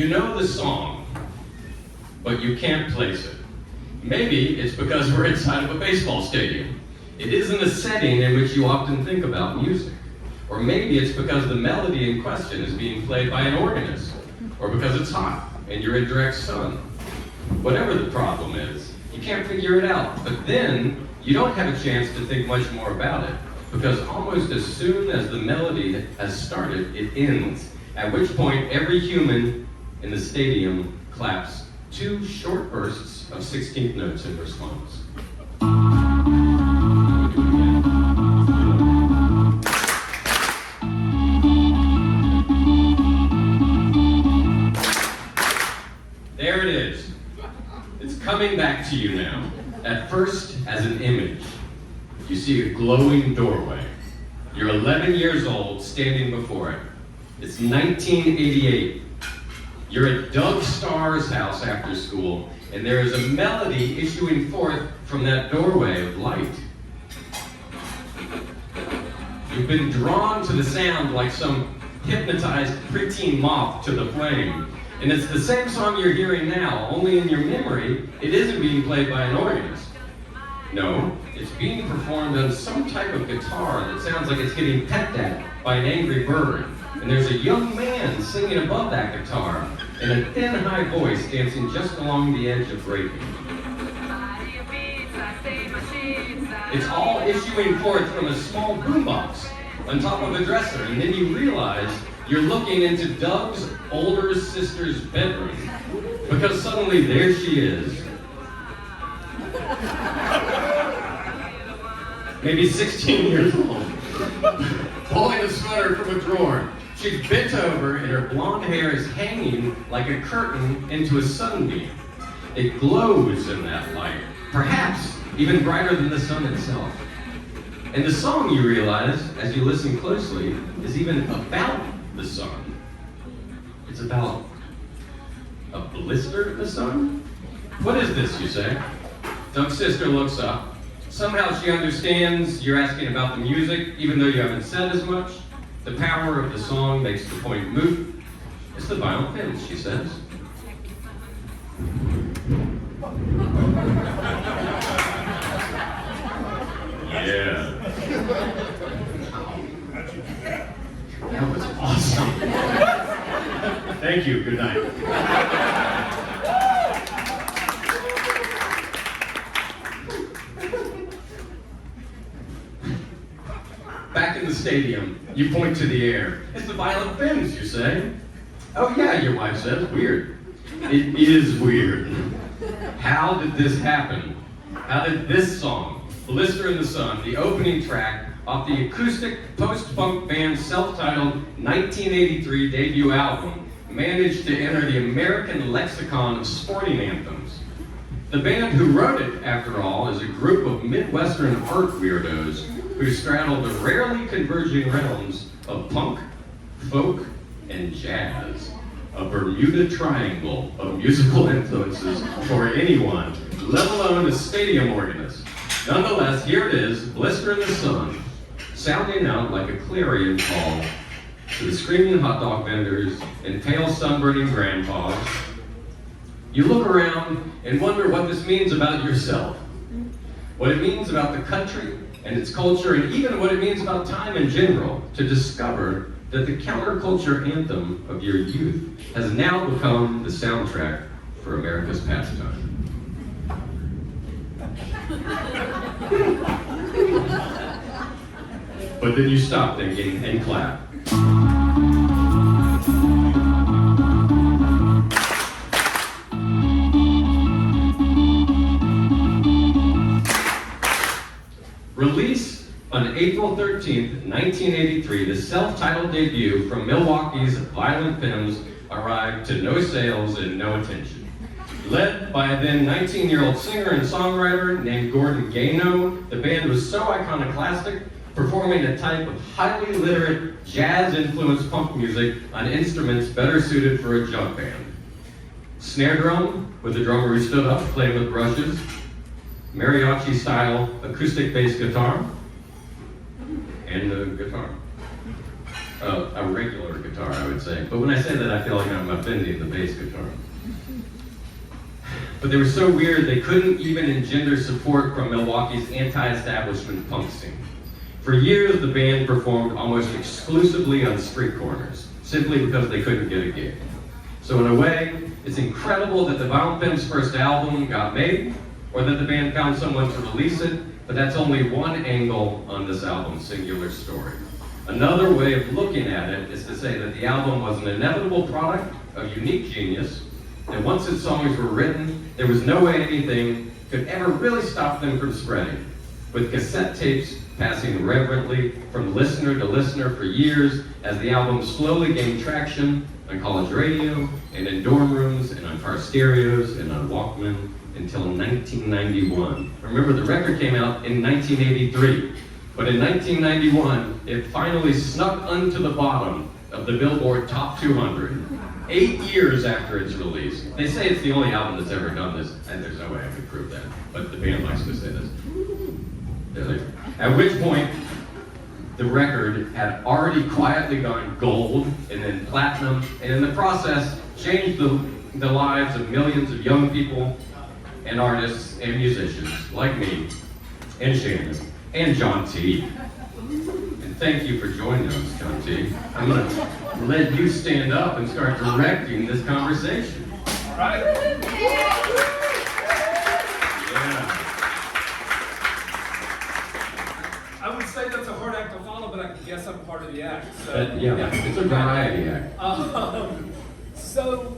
You know the song, but you can't place it. Maybe it's because we're inside of a baseball stadium. It isn't a setting in which you often think about music. Or maybe it's because the melody in question is being played by an organist. Or because it's hot and you're in direct sun. Whatever the problem is, you can't figure it out. But then, you don't have a chance to think much more about it. Because almost as soon as the melody has started, it ends. At which point, every human in the stadium claps 2 short bursts of 16th notes in response. There it is. It's coming back to you now. At first, as an image. You see a glowing doorway. You're 11 years old, standing before it. It's 1988. You're at Doug Starr's house after school, and there is a melody issuing forth from that doorway of light. You've been drawn to the sound like some hypnotized preteen moth to the flame. And it's the same song you're hearing now, only in your memory, it isn't being played by an organist. No, it's being performed on some type of guitar that sounds like it's getting pecked at by an angry bird. And there's a young man singing above that guitar in a thin, high voice dancing just along the edge of breaking. It's all issuing forth from a small boombox on top of a dresser, and then you realize you're looking into Doug's older sister's bedroom, because suddenly there she is. Maybe 16 years old, pulling a sweater from a drawer. She's bent over and her blonde hair is hanging like a curtain into a sunbeam. It glows in that light, perhaps even brighter than the sun itself. And the song, you realize, as you listen closely, is even about the sun. It's about a blister in the sun? What is this, you say? Doug's sister looks up. Somehow she understands you're asking about the music, even though you haven't said as much. The power of the song makes the point moot. It's the violent Femmes, she says. Yeah. That was awesome. Thank you, good night. Back in the stadium, you point to the air. It's the violent Femmes, you say. Oh yeah, your wife says, weird. It is weird. How did this happen? How did this song, Blister in the Sun, the opening track off the acoustic post-punk band's self-titled 1983 debut album, manage to enter the American lexicon of sporting anthems? The band who wrote it, after all, is a group of Midwestern art weirdos who straddle the rarely converging realms of punk, folk, and jazz. A Bermuda Triangle of musical influences for anyone, let alone a stadium organist. Nonetheless, here it is, Blister in the Sun, sounding out like a clarion call to the screaming hot dog vendors and pale sunburning grandpas. You look around and wonder what this means about yourself, what it means about the country and its culture, and even what it means about time in general, to discover that the counterculture anthem of your youth has now become the soundtrack for America's pastime. But then you stop thinking and clap. Released on April 13th, 1983, the self-titled debut from Milwaukee's Violent Femmes arrived to no sales and no attention. Led by a then 19-year-old singer and songwriter named Gordon Gano, the band was so iconoclastic, performing a type of highly literate, jazz-influenced punk music on instruments better suited for a jug band. Snare drum, with the drummer who stood up playing with brushes, mariachi-style acoustic bass guitar, and the guitar. a regular guitar, I would say. But when I say that, I feel like I'm offending the bass guitar. But they were so weird, they couldn't even engender support from Milwaukee's anti-establishment punk scene. For years, the band performed almost exclusively on street corners, simply because they couldn't get a gig. So in a way, it's incredible that the Violent Femmes' first album got made, or that the band found someone to release it, but that's only one angle on this album's singular story. Another way of looking at it is to say that the album was an inevitable product of unique genius, and once its songs were written, there was no way anything could ever really stop them from spreading. With cassette tapes passing reverently from listener to listener for years, as the album slowly gained traction on college radio, and in dorm rooms, and on car stereos, and on Walkman, until 1991. Remember, the record came out in 1983, but in 1991, it finally snuck onto the bottom of the Billboard Top 200, 8 years after its release. They say it's the only album that's ever done this, and there's no way I could prove that, but the band likes to say this. At which point, the record had already quietly gone gold, and then platinum, and in the process, changed the lives of millions of young people, and artists, and musicians, like me, and Shannon, and John T. And thank you for joining us, John T. I'm gonna let you stand up and start directing this conversation. All right. Yeah. I would say that's a hard act to follow, but I guess I'm part of the act. So. Yeah, it's a variety act. So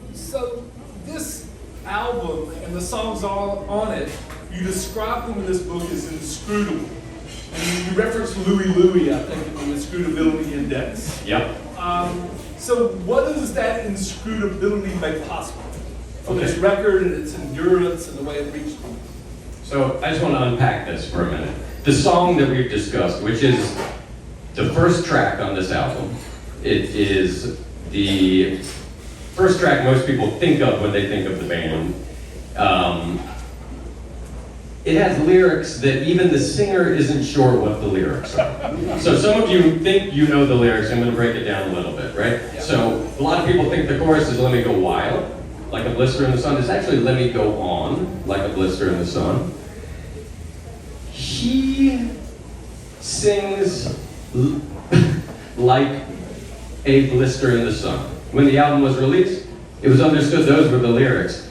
this album and the songs all on it, you describe them in this book as inscrutable. And you reference Louie, I think, in the Inscrutability Index. Yep. So what does that inscrutability make possible for this record and its endurance and the way it reached you? So I just want to unpack this for a minute. The song that we've discussed, which is the first track on this album, it is the first track most people think of when they think of the band. It has lyrics that even the singer isn't sure what the lyrics are. So some of you think you know the lyrics. I'm going to break it down a little bit, right? Yeah. So a lot of people think the chorus is "Let me go wild," like a blister in the sun. It's actually "Let me go on," like a blister in the sun. He sings like a blister in the sun. When the album was released, it was understood those were the lyrics.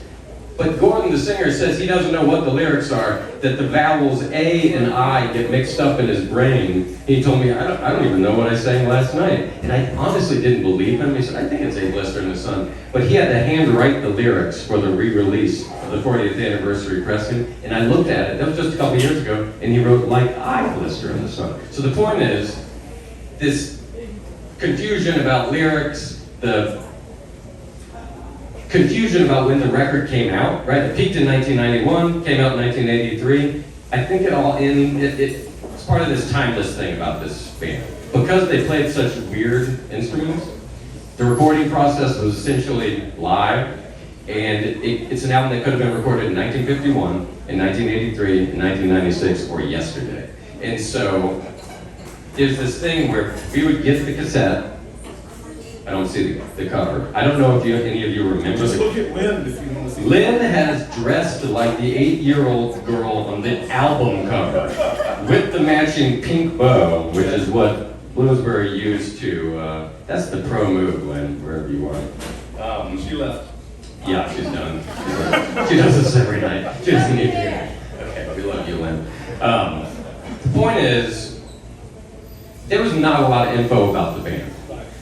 But Gordon, the singer, says he doesn't know what the lyrics are, that the vowels A and I get mixed up in his brain. He told me, I don't even know what I sang last night. And I honestly didn't believe him. He said, I think it's A Blister in the Sun. But he had to handwrite the lyrics for the re-release of the 40th anniversary pressing. And I looked at it, that was just a couple years ago, and he wrote, like I Blister in the Sun. So the point is, this confusion about lyrics, the confusion about when the record came out, right? It peaked in 1991, came out in 1983. I think it's part of this timeless thing about this band. Because they played such weird instruments, the recording process was essentially live, and it's an album that could have been recorded in 1951, in 1983, in 1996, or yesterday. And so there's this thing where we would get the cassette. I don't see the cover. I don't know if any of you remember. Just look at Lynn if you want to see. Lynn has dressed like the 8-year-old girl on the album cover with the matching pink bow, which is what Bloomsbury used to. That's the pro move, Lynn, wherever you are. She left. Yeah, she's done. She does this every night. She doesn't need to. Okay, we love you, Lynn. The point is, there was not a lot of info about the band.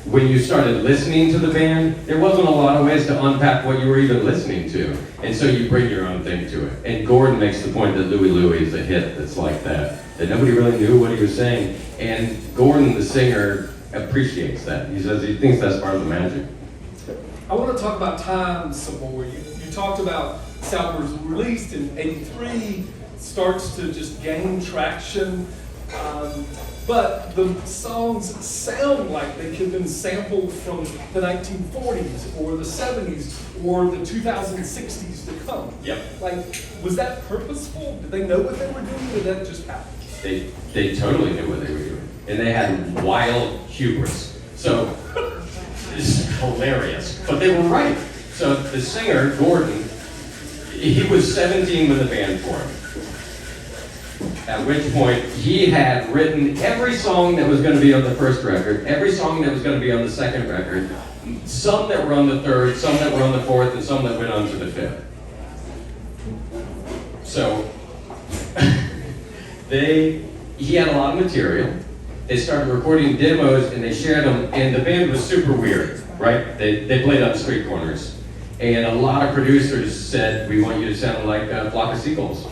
When you started listening to the band, there wasn't a lot of ways to unpack what you were even listening to. And so you bring your own thing to it. And Gordon makes the point that Louie is a hit that's like that nobody really knew what he was saying. And Gordon, the singer, appreciates that. He says he thinks that's part of the magic. I want to talk about time some more. You talked about this album was released in '83, starts to just gain traction. But the songs sound like they could have been sampled from the 1940s or the 70s or the 2060s to come. Yep. Like, was that purposeful? Did they know what they were doing, or did that just happen? They totally knew what they were doing. And they had wild hubris. So, it's hilarious. But they were right. So the singer, Gordon, he was 17 when the band formed. At which point, he had written every song that was going to be on the first record, every song that was going to be on the second record, some that were on the third, some that were on the fourth, and some that went on to the fifth. So, he had a lot of material. They started recording demos and they shared them, and the band was super weird, right? They played on street corners. And a lot of producers said, we want you to sound like a flock of seagulls.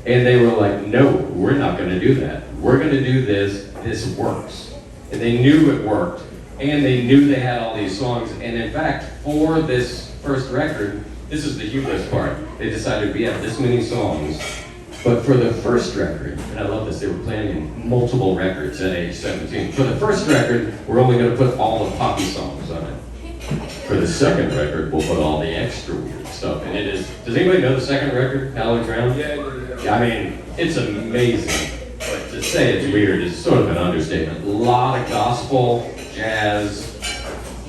And they were like, no, we're not going to do that. We're going to do this. This works. And they knew it worked. And they knew they had all these songs. And in fact, for this first record, this is the hubris part. They decided we have this many songs. But for the first record, and I love this, they were planning multiple records at age 17. For the first record, we're only going to put all the poppy songs on it. For the second record, we'll put all the extra weird stuff. And it is, does anybody know the second record, Hallowed Ground? Yeah. I mean, it's amazing. But to say it's weird is sort of an understatement. A lot of gospel, jazz,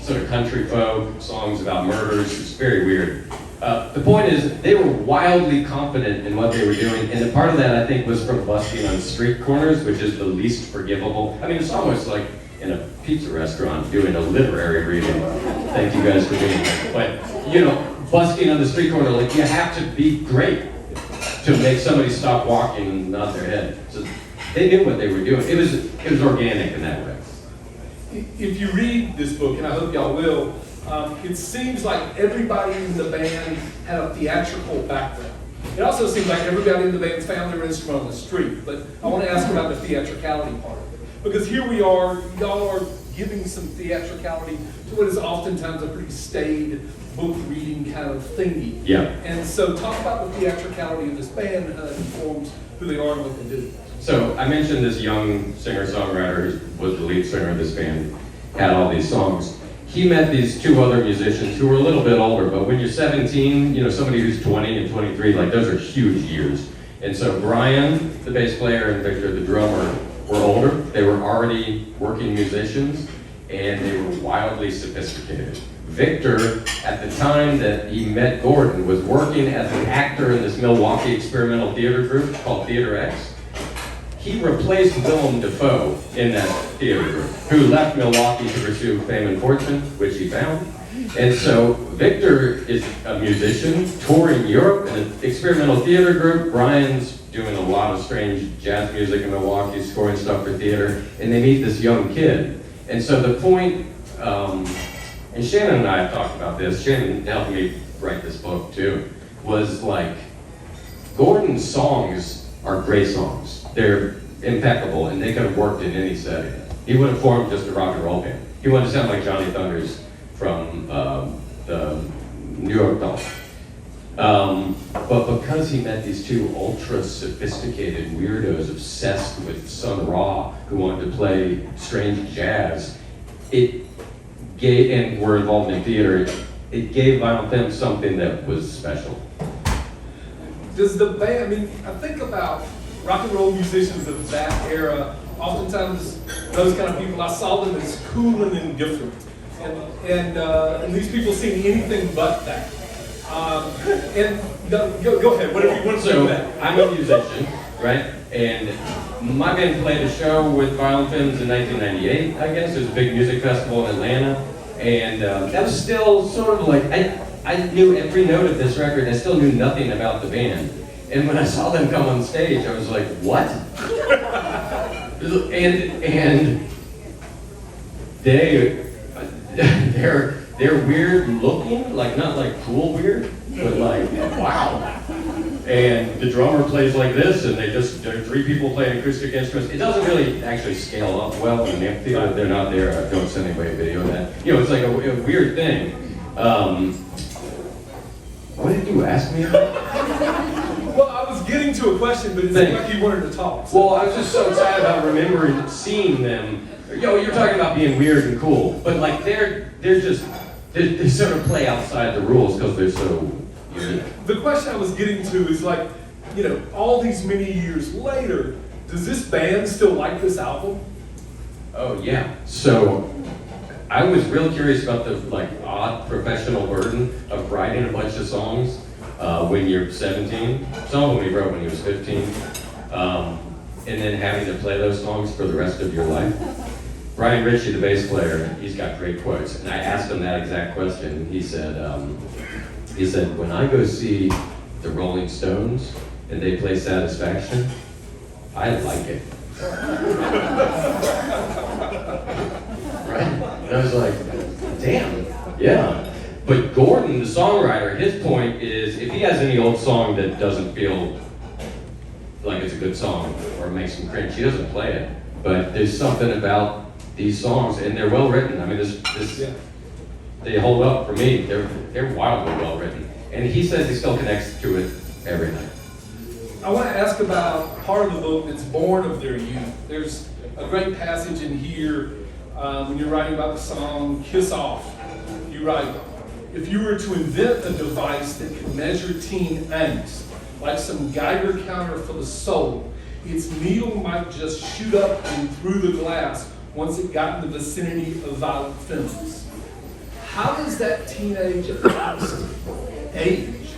sort of country folk, songs about murders. It's very weird. The point is, they were wildly confident in what they were doing, and a part of that, I think, was from busking on street corners, which is the least forgivable. I mean, it's almost like in a pizza restaurant doing a literary reading. Thank you guys for being here. But, you know, busking on the street corner, like, you have to be great to make somebody stop walking and nod their head. So they knew what they were doing. It was organic in that way. If you read this book, and I hope y'all will, it seems like everybody in the band had a theatrical background. It also seems like everybody in the band's found their instrument on the street. But I want to ask about the theatricality part of it. Because here we are, y'all are giving some theatricality to what is oftentimes a pretty staid book reading kind of thingy. Yeah. And so talk about the theatricality of this band and how that informs who they are and what they do. So I mentioned this young singer-songwriter who was the lead singer of this band, had all these songs. He met these two other musicians who were a little bit older, but when you're 17, you know, somebody who's 20 and 23, like those are huge years. And so Brian, the bass player, and Victor, the drummer, were older. They were already working musicians, and they were wildly sophisticated. Victor, at the time that he met Gordon, was working as an actor in this Milwaukee experimental theater group called Theater X. He replaced Willem Dafoe in that theater group, who left Milwaukee to pursue fame and fortune, which he found. And so Victor is a musician touring Europe in an experimental theater group. Brian's doing a lot of strange jazz music in Milwaukee, scoring stuff for theater, and they meet this young kid. And so the point, and Shannon and I have talked about this, Shannon helped me write this book too, was like, Gordon's songs are great songs. They're impeccable, and they could have worked in any setting. He would have formed just a rock and roll band. He wanted to sound like Johnny Thunders from the New York Dolls. But because he met these two ultra sophisticated weirdos obsessed with Sun Ra who wanted to play strange jazz, it gave, and were involved in theater, it gave Violent Femmes something that was special. Does the band, I mean, I think about rock and roll musicians of that era, oftentimes those kind of people, I saw them as cool and indifferent. And these people seem anything but that. And go ahead, whatever you want to say So, about that. I'm a musician, right? And my band played a show with Violent Femmes in 1998, I guess. It was a big music festival in Atlanta. And that was still sort of like, I knew every note of this record. I still knew nothing about the band. And when I saw them come on stage, I was like, what? and they're weird looking, like not like cool weird, but like, wow. And the drummer plays like this, and there are three people playing acoustic instruments. It doesn't really actually scale up well in an amphitheater. They're not there. Don't send anybody a video of that. You know, it's like a weird thing. What did you ask me about? Well, I was getting to a question, but it seemed like you wanted to talk. So. Well, I was just so excited about remembering seeing them. You're talking about being weird and cool, but like they sort of play outside the rules because they're so unique. The question I was getting to is like, you know, all these many years later, does this band still like this album? Oh yeah. So I was real curious about the odd professional burden of writing a bunch of songs when you're 17. Some of them he wrote when he was 15. And then having to play those songs for the rest of your life. Brian Ritchie, the bass player, he's got great quotes. And I asked him that exact question. He said, when I go see the Rolling Stones and they play Satisfaction, I like it. Right? And I was like, damn, yeah. But Gordon, the songwriter, his point is, if he has any old song that doesn't feel like it's a good song or makes him cringe, he doesn't play it. But there's something about these songs, and they're well written. I mean, they hold up for me. They're wildly well written. And he says he still connects to it every night. I want to ask about part of the book that's born of their youth. There's a great passage in here when you're writing about the song Kiss Off. You write, if you were to invent a device that could measure teen angst, like some Geiger counter for the soul, its needle might just shoot up and through the glass once it got in the vicinity of violent Femmes. How does that teenage angst age?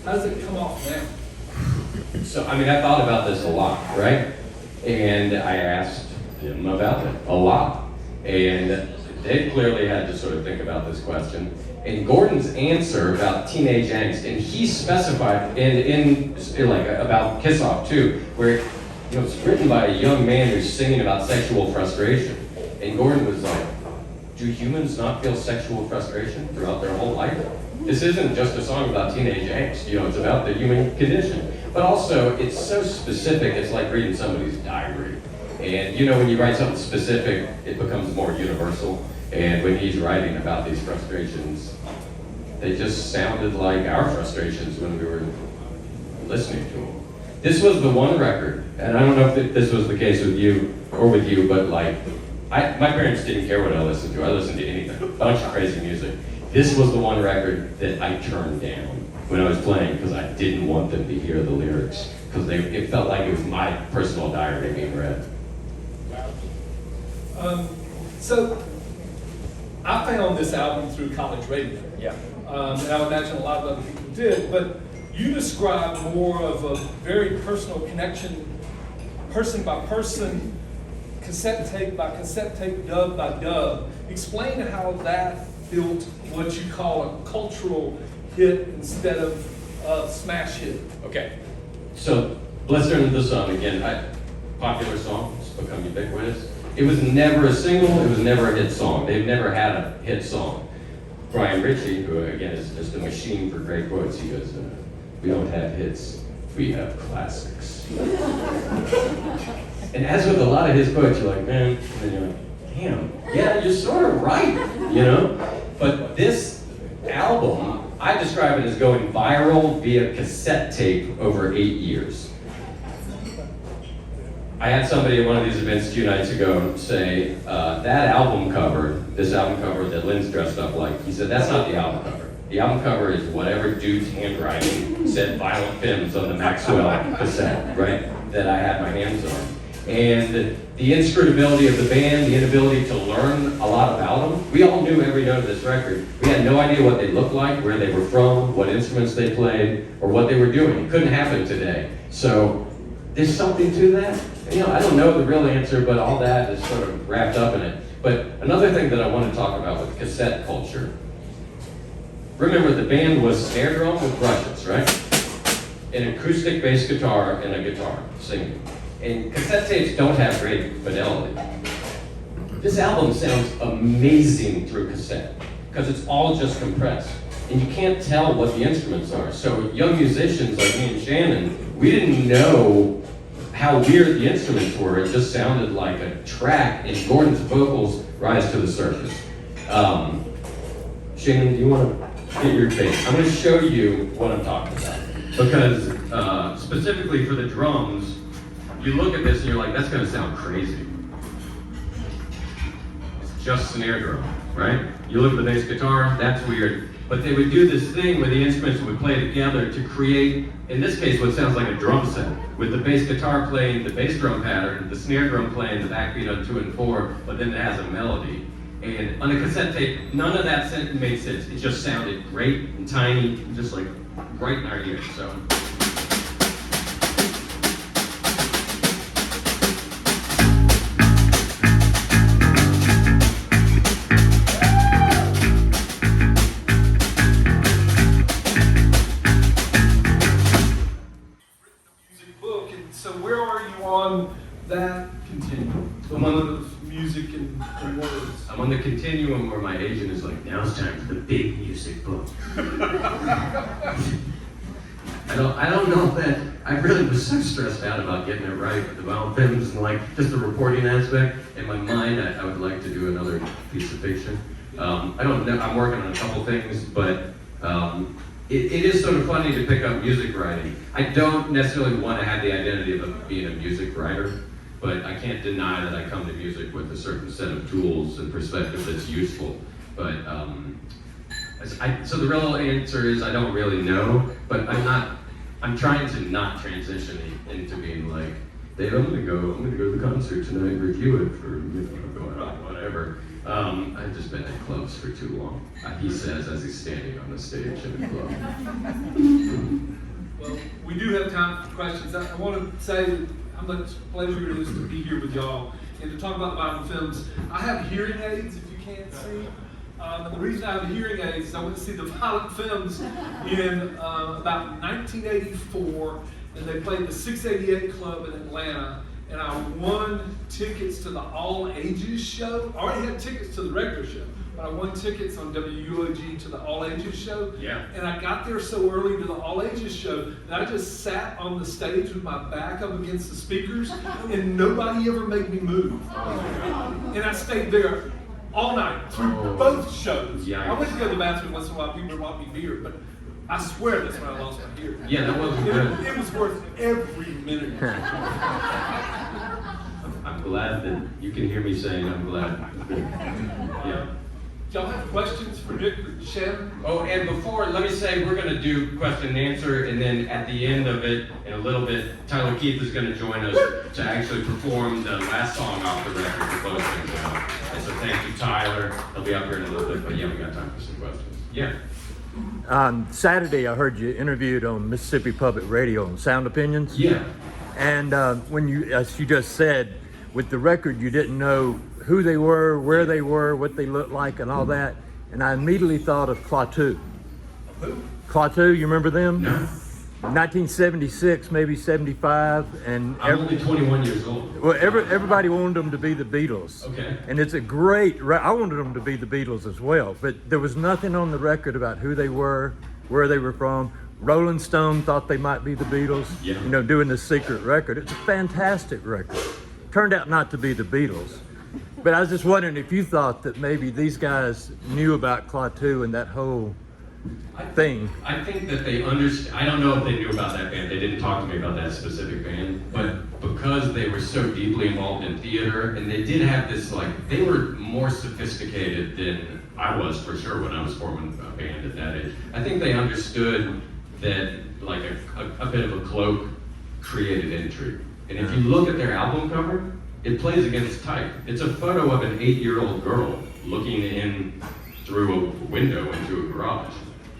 How does it come off now? So, I mean, I thought about this a lot, right? And I asked him about it a lot. And they clearly had to sort of think about this question. And Gordon's answer about teenage angst, and he specified in about Kiss Off too, where it's written by a young man who's singing about sexual frustration. And Gordon was like, do humans not feel sexual frustration throughout their whole life? This isn't just a song about teenage angst, it's about the human condition. But also, it's so specific, it's like reading somebody's diary. And when you write something specific, it becomes more universal. And when he's writing about these frustrations, they just sounded like our frustrations when we were listening to them. This was the one record, and I don't know if this was the case with you, but my parents didn't care what I listened to. I listened to anything, a bunch of crazy music. This was the one record that I turned down when I was playing because I didn't want them to hear the lyrics, because it felt like it was my personal diary being read. So I found this album through college radio. Yeah. And I would imagine a lot of other people did, but you describe more of a very personal connection, person by person, cassette tape by cassette tape, dub by dub. Explain how that built what you call a cultural hit instead of a smash hit. Okay. So Blister in the Sun, again, popular song, it's become ubiquitous. It was never a single, it was never a hit song. They've never had a hit song. Brian Ritchie, who again is just a machine for great quotes, he goes, we don't have hits, we have classics. And as with a lot of his quotes, you're like, man, and then you're like, damn, yeah, you're sort of right, But this album, I describe it as going viral via cassette tape over 8 years. I had somebody at one of these events 2 nights ago say, that album cover, this album cover that Lynn's dressed up like, he said, that's not the album cover. The album cover is whatever dude's handwriting said Violent Femmes on the Maxwell cassette, right, that I had my hands on. And the inscrutability of the band, the inability to learn a lot about them, we all knew every note of this record. We had no idea what they looked like, where they were from, what instruments they played, or what they were doing. It couldn't happen today. So there's something to that. I don't know the real answer, but all that is sort of wrapped up in it. But another thing that I want to talk about with cassette culture, remember the band was snare drum with brushes, right? An acoustic bass guitar and a guitar singing. And cassette tapes don't have great fidelity. This album sounds amazing through cassette because it's all just compressed. And you can't tell what the instruments are. So young musicians like me and Shannon, we didn't know how weird the instruments were. It just sounded like a track, and Gordon's vocals rise to the surface. Shannon, do you want to get your take? I'm going to show you what I'm talking about. Because specifically for the drums, you look at this and you're like, that's going to sound crazy. It's just snare drum, right? You look at the bass guitar, that's weird. But they would do this thing where the instruments would play together to create, in this case, what sounds like a drum set, with the bass guitar playing the bass drum pattern, the snare drum playing the backbeat on 2 and 4, but then it has a melody. And on a cassette tape, none of that made sense. It just sounded great and tiny, just like right in our ears. So. So where are you on that continuum? The one of music and words. I'm on the continuum where my agent is like, now it's time for the big music book. I don't know that I really was so stressed out about getting it right with the Femmes and like just the reporting aspect. In my mind, I would like to do another piece of fiction. I don't know. I'm working on a couple things, but. It is sort of funny to pick up music writing. I don't necessarily want to have the identity of being a music writer, but I can't deny that I come to music with a certain set of tools and perspective that's useful. But so the real answer is I don't really know, but I'm trying to not transition into being like, I'm gonna go to the concert tonight and review it for whatever. I've just been at clubs for too long. He says as he's standing on the stage in a club. Well, we do have time for questions. I want to say that how much pleasure it is to be here with y'all and to talk about violent films. I have hearing aids, if you can't see. And the reason I have hearing aids is I went to see the Violent Femmes in about 1984, and they played the 688 Club in Atlanta. And I won tickets to the all ages show. I already had tickets to the regular show, but I won tickets on WUOG to the all ages show. Yeah. And I got there so early to the all ages show that I just sat on the stage with my back up against the speakers, and nobody ever made me move. And I stayed there all night through both shows. Yeah. I went to go to the bathroom once in a while. People brought me beer, but I swear that's when I lost my hearing. Yeah, that wasn't good. It was worth every minute. I'm glad that you can hear me saying I'm glad. Yeah. Y'all have questions for Nic or Shannon? Oh, and before, let me say we're going to do question and answer, and then at the end of it, in a little bit, Tyler Keith is going to join us to actually perform the last song off the record to close things out. And so thank you, Tyler. He'll be up here in a little bit, but yeah, we got time for some questions. Yeah. On Saturday, I heard you interviewed on Mississippi Public Radio on Sound Opinions. Yeah. And when you, as you just said, with the record, you didn't know who they were, where they were, what they looked like, and all that. And I immediately thought of Klaatu. Who? Klaatu, you remember them? No. 1976, maybe 75, and I'm only 21 years old. well, everybody wanted them to be the Beatles. Okay. And it's a great. I wanted them to be the Beatles as well, but there was nothing on the record about who they were, where they were from. Rolling Stone thought they might be the Beatles. Yeah. You know, doing this secret record. It's a fantastic record. Turned out not to be the Beatles. But I was just wondering if you thought that maybe these guys knew about Klaatu and that whole thing. I think that they understand. I don't know if they knew about that band. They didn't talk to me about that specific band. But because they were so deeply involved in theater, and they did have this, like, they were more sophisticated than I was for sure when I was forming a band at that age. I think they understood that, like, a bit of a cloak created intrigue. And if you look at their album cover, it plays against type. It's a photo of an 8-year-old girl looking in through a window into a garage.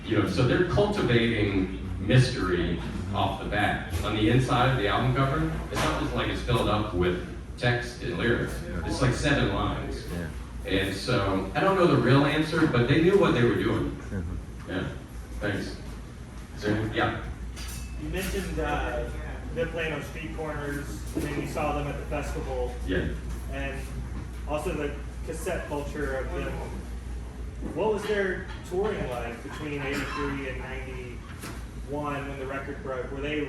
You know, so they're cultivating mystery off the bat. On the inside of the album cover, it's not just like it's filled up with text and lyrics. It's like 7 lines. And so, I don't know the real answer, but they knew what they were doing. Yeah, thanks. Yeah. You mentioned them playing on street corners, and then you saw them at the festival. Yeah. And also the cassette culture of them. What was their touring like between 83 and 91 when the record broke? Were they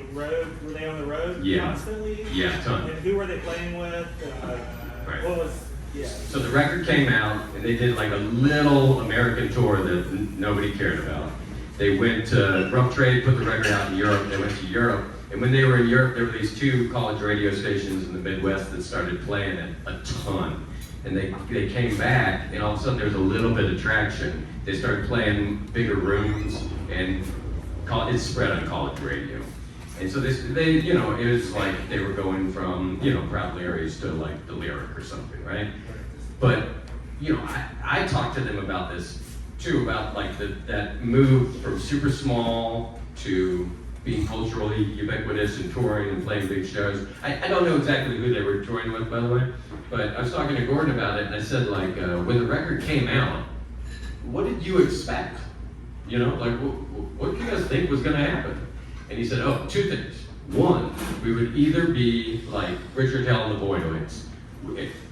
on the road constantly? Yeah, ton. And who were they playing with? Right. What was, yeah. So the record came out, and they did like a little American tour that nobody cared about. They went to Rough Trade, put the record out in Europe. They went to Europe, and when they were in Europe, there were these 2 college radio stations in the Midwest that started playing it a ton. And they came back, and all of a sudden there was a little bit of traction. They started playing bigger rooms, and it spread on college radio. And so it was like they were going from, Proud Larry's to like the Lyric or something, right? But I talked to them about this too, about like that move from super small to being culturally ubiquitous and touring and playing big shows. I don't know exactly who they were touring with, by the way, but I was talking to Gordon about it, and I said, like, when the record came out, what did you expect? Like, what do you guys think was gonna happen? And he said, oh, two things. One, we would either be like Richard Hell and the Boyhoids,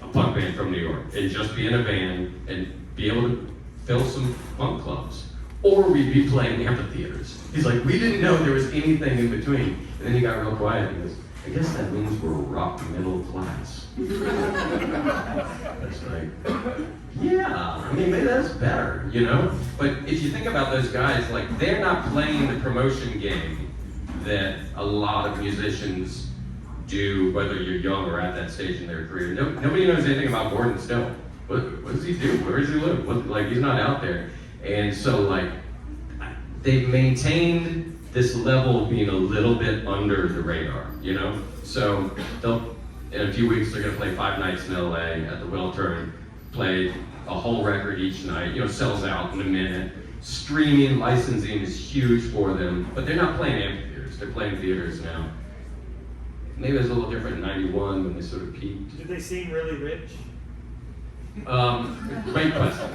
a punk band from New York, and just be in a band and be able to fill some punk clubs, or we'd be playing amphitheaters. He's like, we didn't know there was anything in between. And then he got real quiet. He goes, I guess that means we're rock middle class. That's like, yeah, I mean, maybe that's better, But if you think about those guys, like, they're not playing the promotion game that a lot of musicians do, whether you're young or at that stage in their career. Nobody knows anything about Gordon Still. What does he do? Where does he live? Like, he's not out there. And so, like, they've maintained this level of being a little bit under the radar, So in a few weeks, they're gonna play 5 nights in LA at the Will Turn, play a whole record each night, sells out in a minute. Streaming, licensing is huge for them, but they're not playing amphitheaters, they're playing theaters now. Maybe it was a little different in 91 when they sort of peaked. Did they seem really rich? Great question.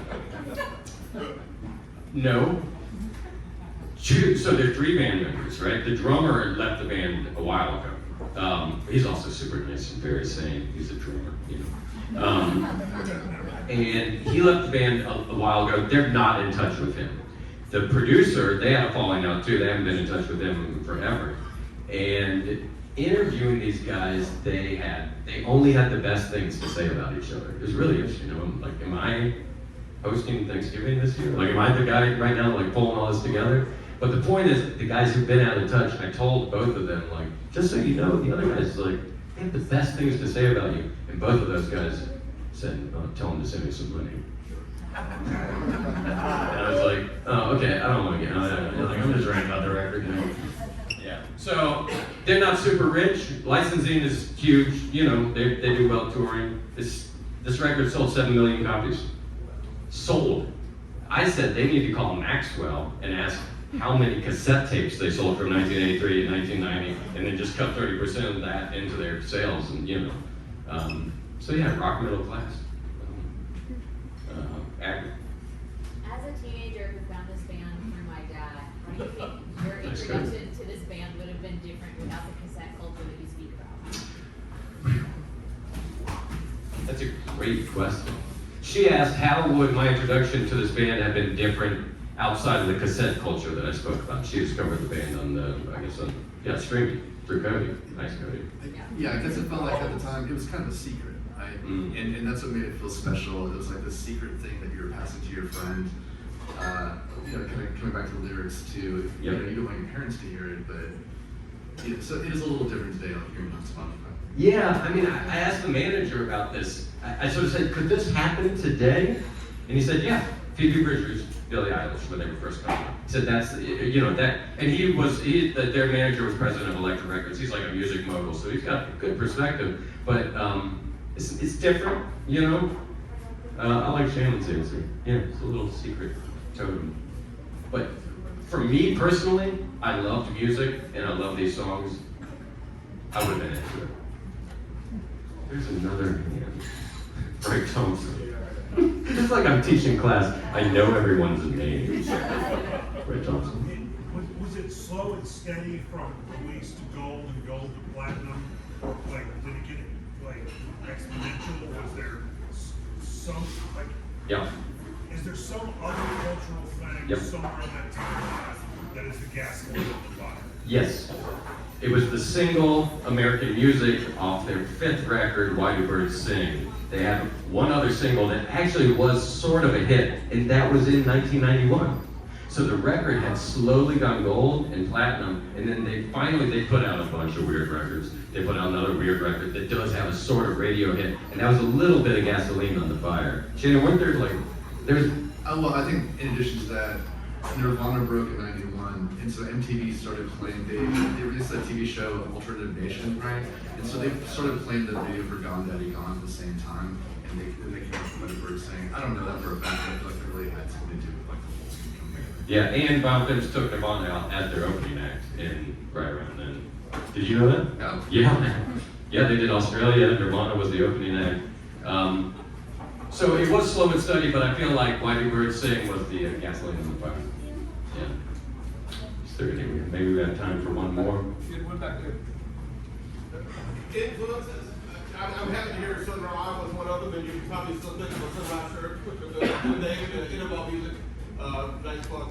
No. So there are 3 band members, right? The drummer left the band a while ago. He's also super nice and very sane. He's a drummer, and he left the band a while ago. They're not in touch with him. The producer, they had a falling out too. They haven't been in touch with him forever. And interviewing these guys, they only had the best things to say about each other. It was really interesting. I'm like, am I hosting Thanksgiving this year? Like, am I the guy right now, like, pulling all this together? But the point is, the guys who've been out of touch, I told both of them, like, just so you know, the other guys, like, they have the best things to say about you. And both of those guys said, tell them to send me some money. And I was like, oh, okay, I don't want to get, I'm just ranting about the record. Yeah. So they're not super rich. Licensing is huge. They do well touring. This record sold 7 million copies. Sold. I said they need to call Maxwell and ask how many cassette tapes they sold from 1983 to 1990, and then just cut 30% of that into their sales, and so yeah, rock middle class. As a teenager who found this band through my dad, how do you think your introduction to this band would have been different without the cassette culture that you speak about? That's a great question. She asked, how would my introduction to this band have been different outside of the cassette culture that I spoke about? She discovered the band on streaming through Cody. Nice Cody. Yeah, because it felt like at the time it was kind of a secret, right? And that's what made it feel special. It was like this secret thing that you were passing to your friend. Kind of coming back to the lyrics too. You don't want your parents to hear it, but so it is a little different today, like hearing it on Spotify. Yeah, I mean, I asked the manager about this. I sort of said, could this happen today? And he said, yeah. Phoebe Bridgers, Billie Eilish, when they were first coming out. He said that's, that, and their manager was president of Elektra Records. He's like a music mogul, so he's got a good perspective. But it's different, I like Shannon's answer. Yeah, it's a little secret totem. But for me personally, I loved music and I love these songs. I would have been into it. There's another hand. Frank Thompson. It's like I'm teaching class. I know everyone's name. Frank Thompson. Was it slow and steady from release to gold and gold to platinum? Like, did it get exponential? Was there some Yeah. Is there some other cultural thing somewhere in that time that is the gasoline of the fire? Yes. It was the single American Music off their 5th record, Why Do Birds Sing. They had one other single that actually was sort of a hit, and that was in 1991. So the record had slowly gone gold and platinum, and then they put out a bunch of weird records. They put out another weird record that does have a sort of radio hit, and that was a little bit of gasoline on the fire. Shannon, weren't there there's... Well, I think in addition to that, Nirvana broke in 91, and so MTV started playing, they released that TV show, Alternative Nation, right? And so they started playing the video for Gone Daddy Gone at the same time, and they came up with what we were saying. I don't know that for a fact, but I feel like they really had something to do with like the whole scene coming together. Yeah, and Femmes took Nirvana out as their opening act right around then. Did you know that? No. Yeah. Yeah, they did Australia. Nirvana was the opening act. So it was slow and steady, but I feel like Why Do Birds Sing was the gasoline in the fire. Yeah. Is there any, maybe we have time for one more? What back there? Influences. I'm happy to hear Sun Ra was one of them, and you can probably still think of a Sun Ra shirt with the name and the interval music. Nice one.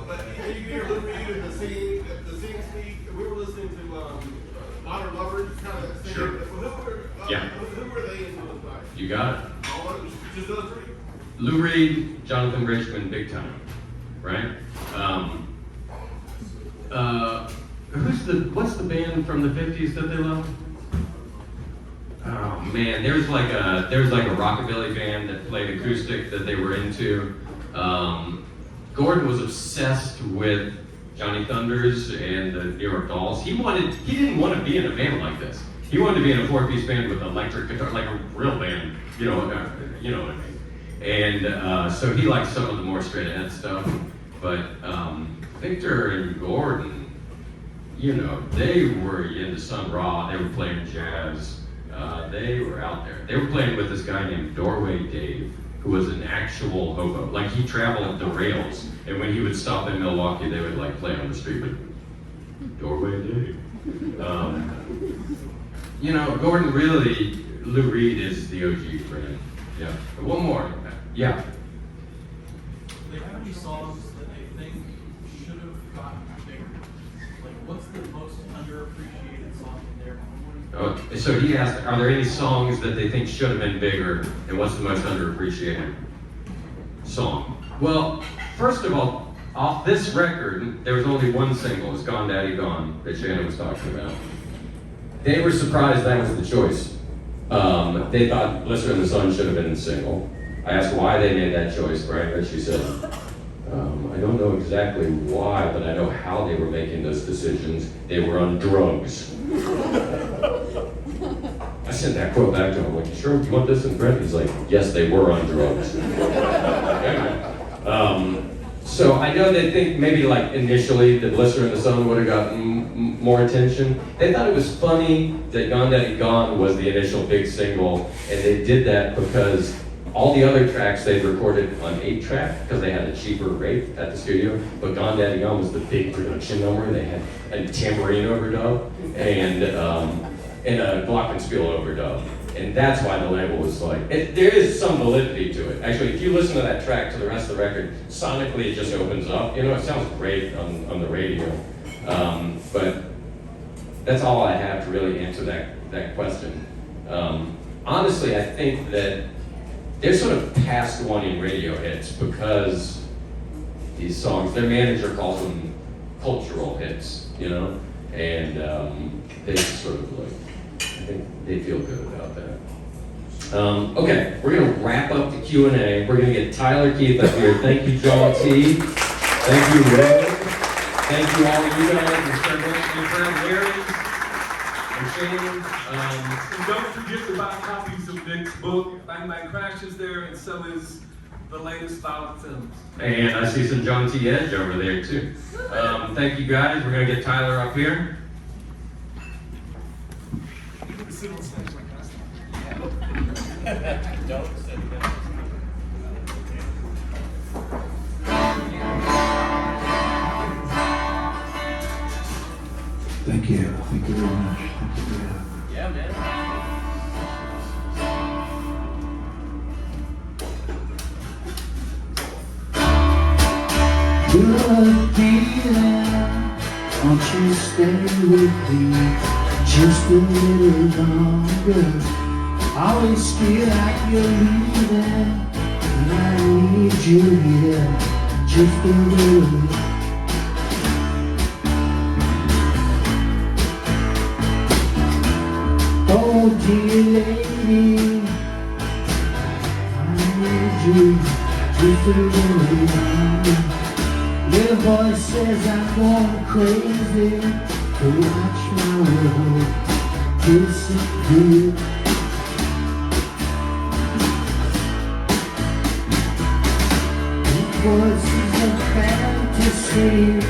But you hear Lou Reed and the scene speak. We were listening to Modern Lovers, kind of the same. Sure. Who were they influenced by? You got it. All of them, just those three. Lou Reed, Jonathan Richman, big time, right? What's the band from the 50s that they love? Oh man, there was like a rockabilly band that played acoustic that they were into. Gordon was obsessed with Johnny Thunders and the New York Dolls. He didn't want to be in a band like this. He wanted to be in a 4-piece band with electric guitar, like a real band, you know what I mean. And so he liked some of the more straight ahead stuff. But Victor and Gordon, you know, they were into Sun Ra. They were playing jazz. They were out there. They were playing with this guy named Doorway Dave, who was an actual hobo. Like he traveled the rails, and when he would stop in Milwaukee, they would like play on the street with Doorway Dave. You know, Gordon really, Lou Reed is the OG for him. Yeah. But one more. Yeah. Do they have any songs that they think should have gotten bigger? Like, what's the most underappreciated song in their memory? So he asked, are there any songs that they think should have been bigger, and what's the most underappreciated song? Well, first of all, off this record, there was only one single, it was Gone Daddy Gone, that Shannon was talking about. They were surprised that was the choice. They thought Blister in the Sun should have been the single. I asked why they made that choice, right? And she said, I don't know exactly why, but I know how they were making those decisions. They were on drugs. I sent that quote back to him, like, sure, do you want this in print? He's like, yes, they were on drugs. So I know they think maybe like initially the Blister in the Sun would have gotten more attention. They thought it was funny that Gone Daddy Gone was the initial big single, and they did that because all the other tracks they'd recorded on 8-track because they had a cheaper rate at the studio, but Gone Daddy Gone was the big production number. They had a tambourine overdub and a glockenspiel overdub. And that's why the label was like, there is some validity to it. Actually, if you listen to that track to the rest of the record, sonically it just opens up. You know, it sounds great on the radio. But that's all I have to really answer that question. Honestly, I think that they're sort of past wanting radio hits because these songs, their manager calls them cultural hits, you know? And they just sort of like, I think they feel good about that. Okay, we're gonna wrap up the Q&A. We're gonna get Tyler Keith up here. Thank you, John T. Thank you, Ray. Thank you all of you guys, and Fred, Larry, and Shane. And don't forget to buy copies of Nic's book, Bang Bang Crashes there, and so is the latest Violent Femmes. And I see some John T. Edge over there too. Thank you guys. We're gonna get Tyler up here. Sit on stage like last time. Don't sit down. Thank you. Thank you very much. Thank you very much. Yeah, man. Good feeling, won't you stay with me just a little longer? Always feel like you're leaving, and I need you here just a little. Oh dear lady, I need you just a little longer. Your voice says I'm going crazy to watch my world disappear. was a fantasy.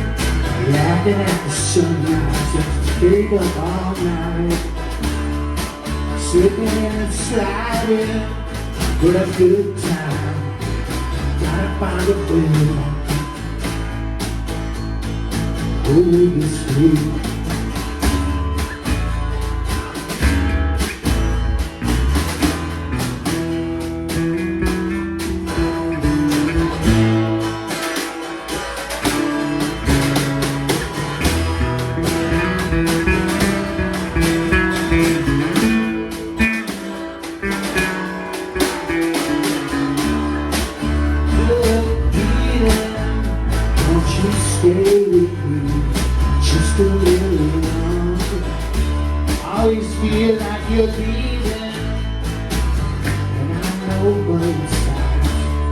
Laughing at the sunrise and stayed up all night. Slipping and sliding, but a good time. Gotta find a way. Hold me sweet. Stay with me just a little longer. Always feel like you're leaving, and I know what it's like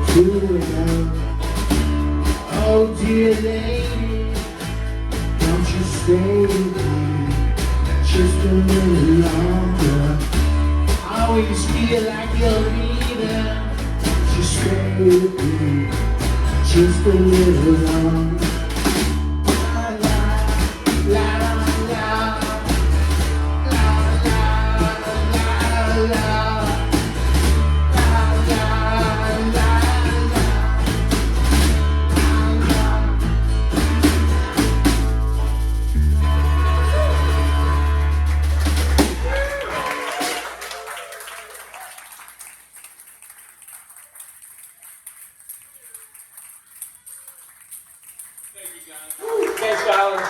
to love. Oh dear lady, don't you stay with me just a little longer. Always feel like you're leaving, just stay with me just a little longer. Thanks, Tyler.